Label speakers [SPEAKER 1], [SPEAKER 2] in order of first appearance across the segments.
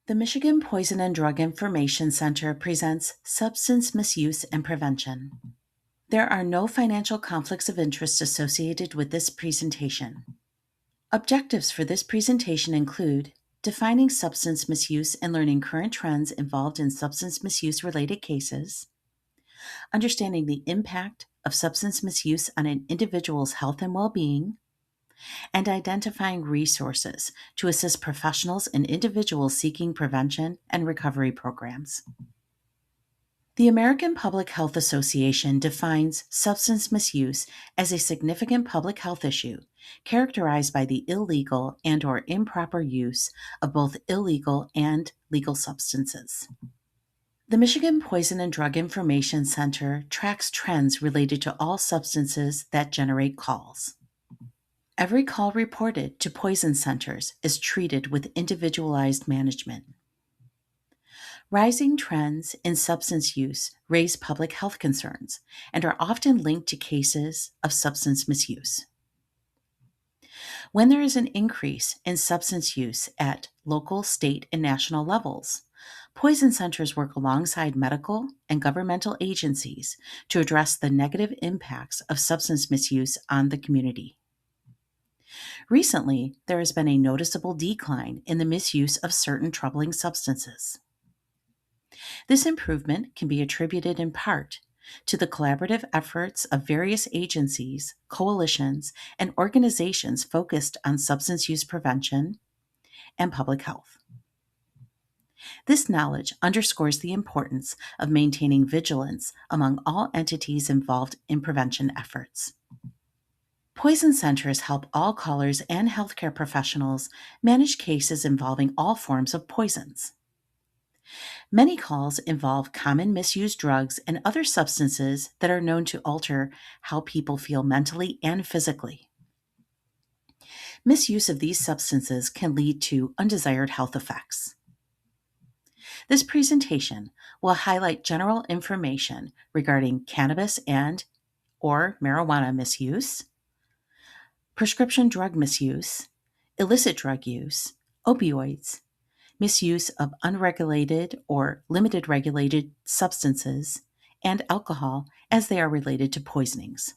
[SPEAKER 1] The Michigan Poison and Drug Information Center presents Substance Misuse and Prevention. There are no financial conflicts of interest associated with this presentation. Objectives for this presentation include defining substance misuse and learning current trends involved in substance misuse-related cases, understanding the impact of substance misuse on an individual's health and well-being, and identifying resources to assist professionals and individuals seeking prevention and recovery programs. The American Public Health Association defines substance misuse as a significant public health issue characterized by the illegal and/or improper use of both illegal and legal substances. The Michigan Poison and Drug Information Center tracks trends related to all substances that generate calls. Every call reported to poison centers is treated with individualized management. Rising trends in substance use raise public health concerns and are often linked to cases of substance misuse. When there is an increase in substance use at local, state, and national levels, poison centers work alongside medical and governmental agencies to address the negative impacts of substance misuse on the community. Recently, there has been a noticeable decline in the misuse of certain troubling substances. This improvement can be attributed in part to the collaborative efforts of various agencies, coalitions, and organizations focused on substance use prevention and public health. This knowledge underscores the importance of maintaining vigilance among all entities involved in prevention efforts. Poison centers help all callers and healthcare professionals manage cases involving all forms of poisons. Many calls involve common misused drugs and other substances that are known to alter how people feel mentally and physically. Misuse of these substances can lead to undesired health effects. This presentation will highlight general information regarding cannabis and/or marijuana misuse, prescription drug misuse, illicit drug use, opioids, misuse of unregulated or limited regulated substances, and alcohol as they are related to poisonings.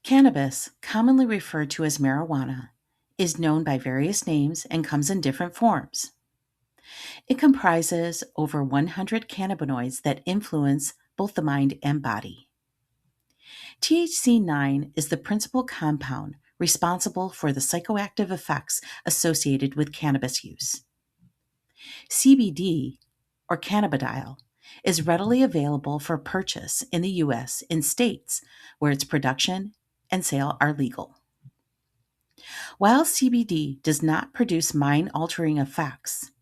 [SPEAKER 1] Cannabis, commonly referred to as marijuana, is known by various names and comes in different forms. It comprises over 100 cannabinoids that influence both the mind and body. THC-9 is the principal compound responsible for the psychoactive effects associated with cannabis use. CBD, or cannabidiol, is readily available for purchase in the U.S. in states where its production and sale are legal. While CBD does not produce mind-altering effects,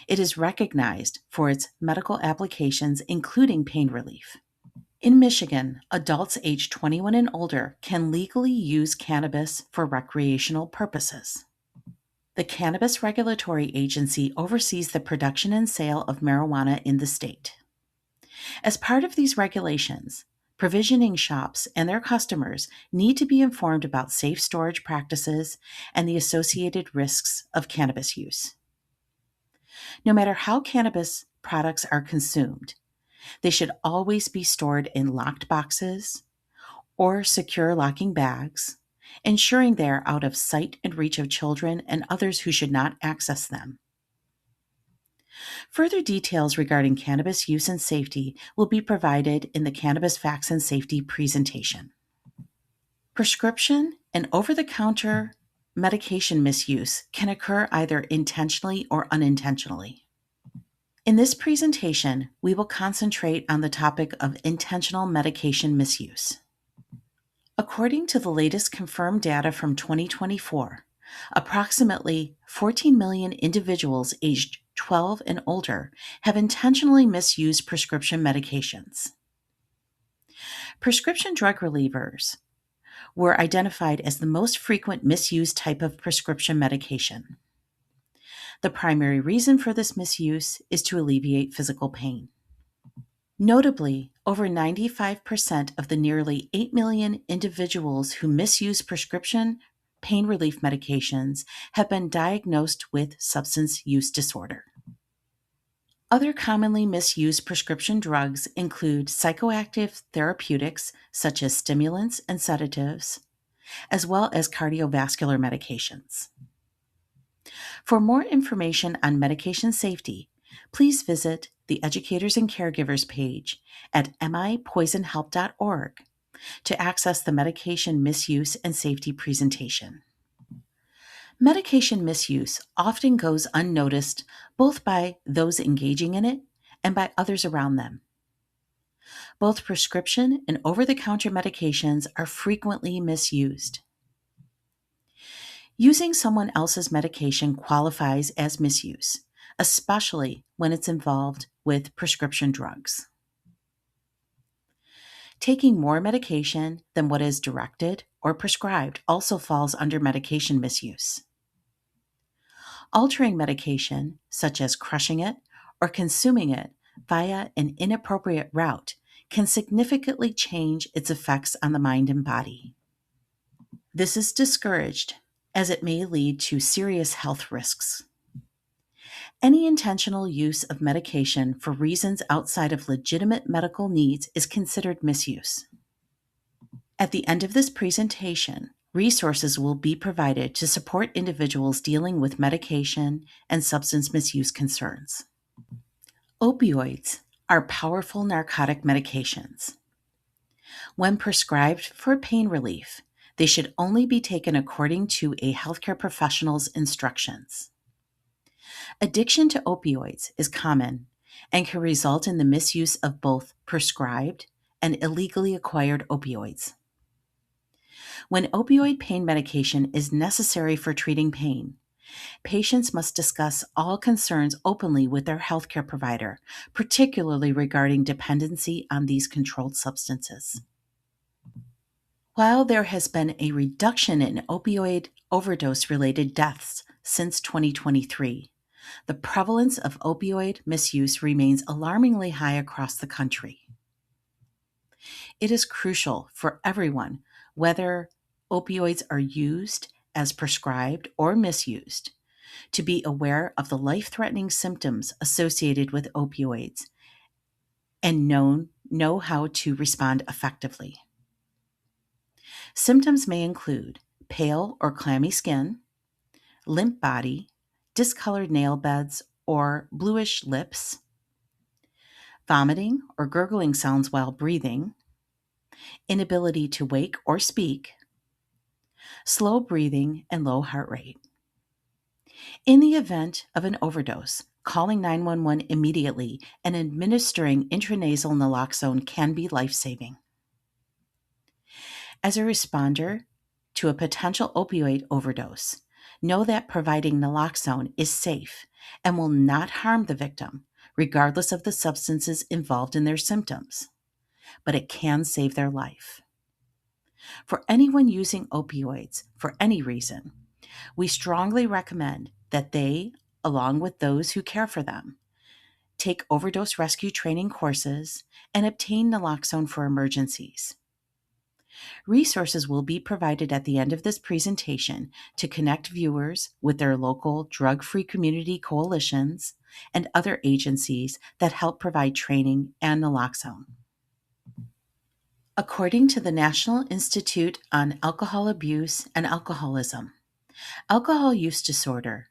[SPEAKER 1] it is recognized for its medical applications, including pain relief. In Michigan, adults aged 21 and older can legally use cannabis for recreational purposes. The Cannabis Regulatory Agency oversees the production and sale of marijuana in the state. As part of these regulations, provisioning shops and their customers need to be informed about safe storage practices and the associated risks of cannabis use. No matter how cannabis products are consumed, they should always be stored in locked boxes or secure locking bags, ensuring they are out of sight and reach of children and others who should not access them. Further details regarding cannabis use and safety will be provided in the Cannabis Facts and Safety presentation. Prescription and over-the-counter medication misuse can occur either intentionally or unintentionally. In this presentation, we will concentrate on the topic of intentional medication misuse. According to the latest confirmed data from 2024, approximately 14 million individuals aged 12 and older have intentionally misused prescription medications. Prescription drug relievers were identified as the most frequent misused type of prescription medication. The primary reason for this misuse is to alleviate physical pain. Notably, over 95% of the nearly 8 million individuals who misuse prescription pain relief medications have been diagnosed with substance use disorder. Other commonly misused prescription drugs include psychoactive therapeutics such as stimulants and sedatives, as well as cardiovascular medications. For more information on medication safety, please visit the Educators and Caregivers page at mipoisonhelp.org to access the medication misuse and safety presentation. Medication misuse often goes unnoticed both by those engaging in it and by others around them. Both prescription and over-the-counter medications are frequently misused. Using someone else's medication qualifies as misuse, especially when it's involved with prescription drugs. Taking more medication than what is directed or prescribed also falls under medication misuse. Altering medication, such as crushing it or consuming it via an inappropriate route, can significantly change its effects on the mind and body. This is discouraged as it may lead to serious health risks. Any intentional use of medication for reasons outside of legitimate medical needs is considered misuse. At the end of this presentation, resources will be provided to support individuals dealing with medication and substance misuse concerns. Opioids are powerful narcotic medications. When prescribed for pain relief, they should only be taken according to a healthcare professional's instructions. Addiction to opioids is common and can result in the misuse of both prescribed and illegally acquired opioids. When opioid pain medication is necessary for treating pain, patients must discuss all concerns openly with their healthcare provider, particularly regarding dependency on these controlled substances. While there has been a reduction in opioid overdose-related deaths since 2023, the prevalence of opioid misuse remains alarmingly high across the country. It is crucial for everyone, whether opioids are used as prescribed or misused, to be aware of the life-threatening symptoms associated with opioids and know how to respond effectively. Symptoms may include pale or clammy skin, limp body, discolored nail beds or bluish lips, vomiting or gurgling sounds while breathing, inability to wake or speak, slow breathing, and low heart rate. In the event of an overdose, calling 911 immediately and administering intranasal naloxone can be life-saving. As a responder to a potential opioid overdose, know that providing naloxone is safe and will not harm the victim, regardless of the substances involved in their symptoms, but it can save their life. For anyone using opioids for any reason, we strongly recommend that they, along with those who care for them, take overdose rescue training courses and obtain naloxone for emergencies. Resources will be provided at the end of this presentation to connect viewers with their local drug-free community coalitions and other agencies that help provide training and naloxone. According to the National Institute on Alcohol Abuse and Alcoholism, alcohol use disorder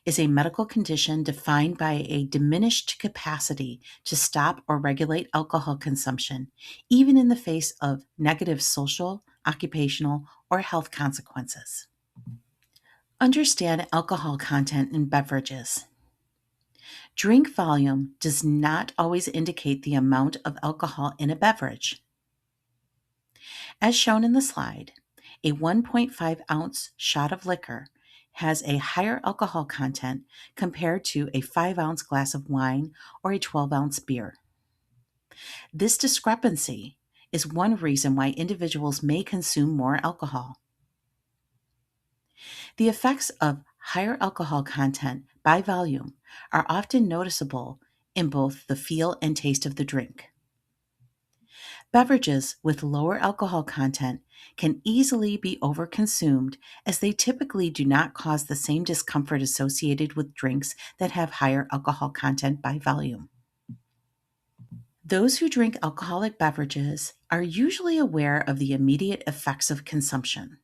[SPEAKER 1] is a medical condition defined by a diminished capacity to stop or regulate alcohol consumption, even in the face of negative social, occupational, or health consequences. Understand alcohol content in beverages. Drink volume does not always indicate the amount of alcohol in a beverage. As shown in the slide, a 1.5 ounce shot of liquor has a higher alcohol content compared to a 5 ounce glass of wine or a 12 ounce beer. This discrepancy is one reason why individuals may consume more alcohol. The effects of higher alcohol content by volume are often noticeable in both the feel and taste of the drink. Beverages with lower alcohol content can easily be overconsumed as they typically do not cause the same discomfort associated with drinks that have higher alcohol content by volume. Those who drink alcoholic beverages are usually aware of the immediate effects of consumption.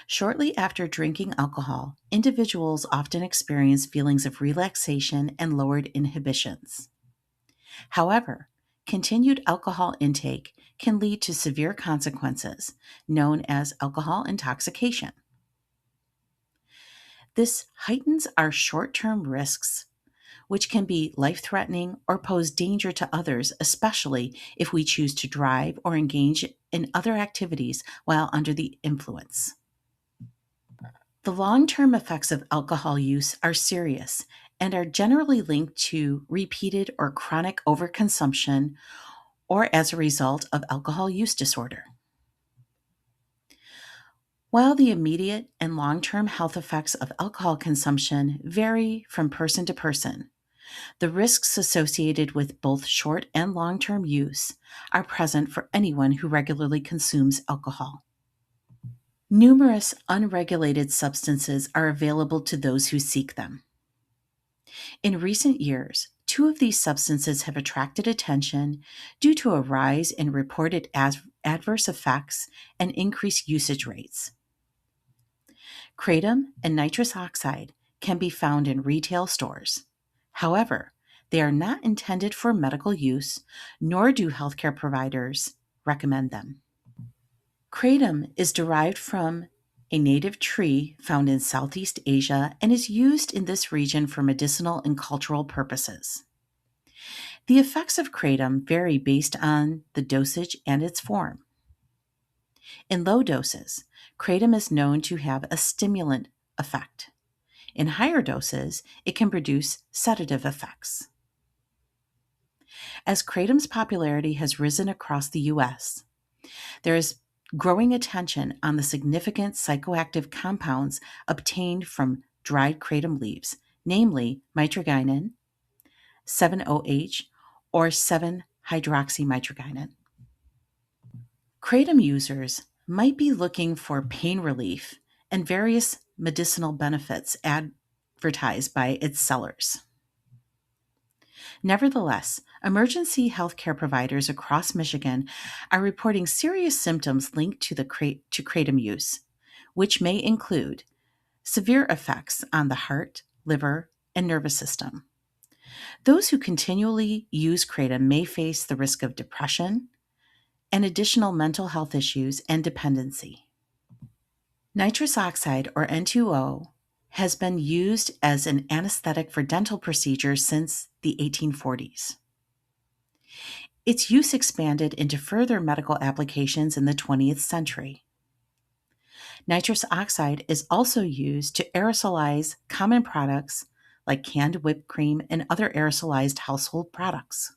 [SPEAKER 1] Shortly after drinking alcohol, individuals often experience feelings of relaxation and lowered inhibitions. However, continued alcohol intake can lead to severe consequences, known as alcohol intoxication. This heightens our short term risks, which can be life threatening or pose danger to others, especially if we choose to drive or engage in other activities while under the influence. The long term effects of alcohol use are serious and are generally linked to repeated or chronic overconsumption or as a result of alcohol use disorder. While the immediate and long term health effects of alcohol consumption vary from person to person, the risks associated with both short and long term use are present for anyone who regularly consumes alcohol. Numerous unregulated substances are available to those who seek them. In recent years, two of these substances have attracted attention due to a rise in reported adverse effects and increased usage rates. Kratom and nitrous oxide can be found in retail stores. However, they are not intended for medical use, nor do healthcare providers recommend them. Kratom is derived from a native tree found in Southeast Asia and is used in this region for medicinal and cultural purposes. The effects of kratom vary based on the dosage and its form. In low doses, kratom is known to have a stimulant effect. In higher doses, it can produce sedative effects. As kratom's popularity has risen across the U.S., there is growing attention on the significant psychoactive compounds obtained from dried kratom leaves, namely mitragynine, 7-OH, or 7-hydroxymitragynine. Kratom users might be looking for pain relief and various medicinal benefits advertised by its sellers. Nevertheless, emergency healthcare providers across Michigan are reporting serious symptoms linked to kratom use, which may include severe effects on the heart, liver, and nervous system. Those who continually use kratom may face the risk of depression and additional mental health issues and dependency. Nitrous oxide, or N2O, has been used as an anesthetic for dental procedures since the 1840s. Its use expanded into further medical applications in the 20th century. Nitrous oxide is also used to aerosolize common products like canned whipped cream and other aerosolized household products.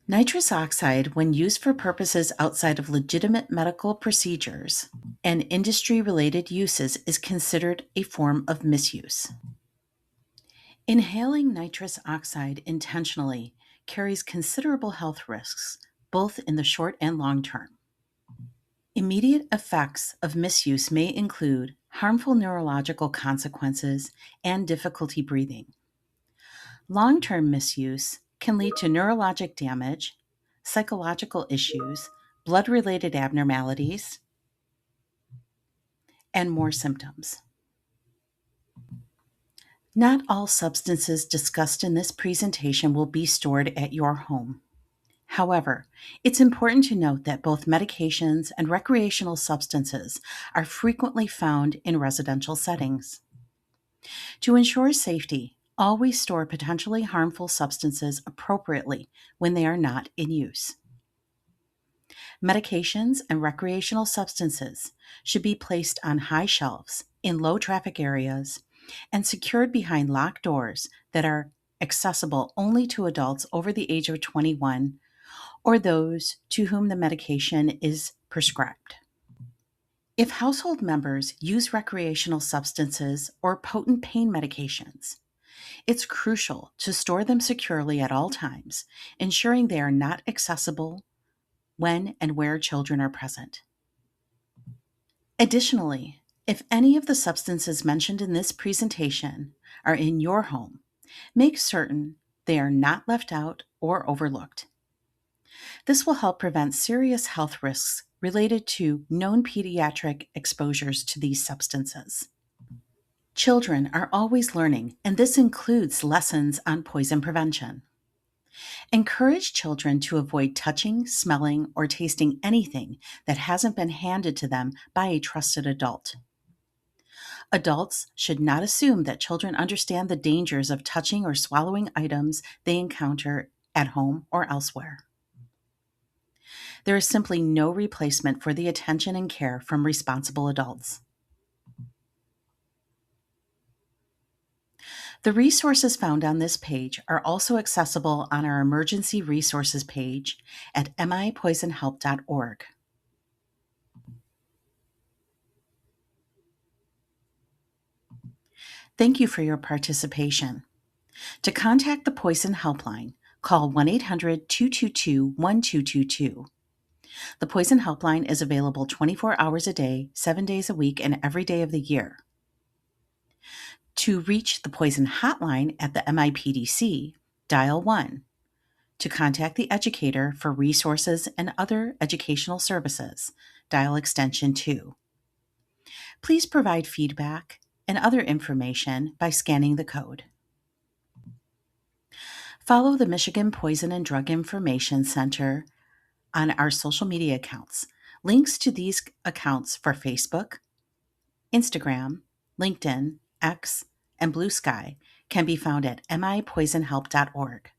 [SPEAKER 1] Nitrous oxide, when used for purposes outside of legitimate medical procedures and industry-related uses, is considered a form of misuse. Inhaling nitrous oxide intentionally carries considerable health risks, both in the short and long term. Immediate effects of misuse may include harmful neurological consequences and difficulty breathing. Long-term misuse can lead to neurologic damage, psychological issues, blood-related abnormalities, and more symptoms. Not all substances discussed in this presentation will be stored at your home. However, it's important to note that both medications and recreational substances are frequently found in residential settings. To ensure safety, always store potentially harmful substances appropriately when they are not in use. Medications and recreational substances should be placed on high shelves in low traffic areas and secured behind locked doors that are accessible only to adults over the age of 21 or those to whom the medication is prescribed. If household members use recreational substances or potent pain medications, it's crucial to store them securely at all times, ensuring they are not accessible when and where children are present. Additionally, if any of the substances mentioned in this presentation are in your home, make certain They are not left out or overlooked. This will help prevent serious health risks related to known pediatric exposures to these substances. Children are always learning, and this includes lessons on poison prevention. Encourage children to avoid touching, smelling, or tasting anything that hasn't been handed to them by a trusted adult. Adults should not assume that children understand the dangers of touching or swallowing items they encounter at home or elsewhere. There is simply no replacement for the attention and care from responsible adults. The resources found on this page are also accessible on our emergency resources page at mipoisonhelp.org. Thank you for your participation. To contact the Poison Helpline, call 1-800-222-1222. The Poison Helpline is available 24 hours a day, 7 days a week, and every day of the year. To reach the Poison Hotline at the MiPDC, dial 1. To contact the educator for resources and other educational services, dial extension 2. Please provide feedback and other information by scanning the code. Follow the Michigan Poison and Drug Information Center on our social media accounts. Links to these accounts for Facebook, Instagram, LinkedIn, X, and Blue Sky can be found at mipoisonhelp.org.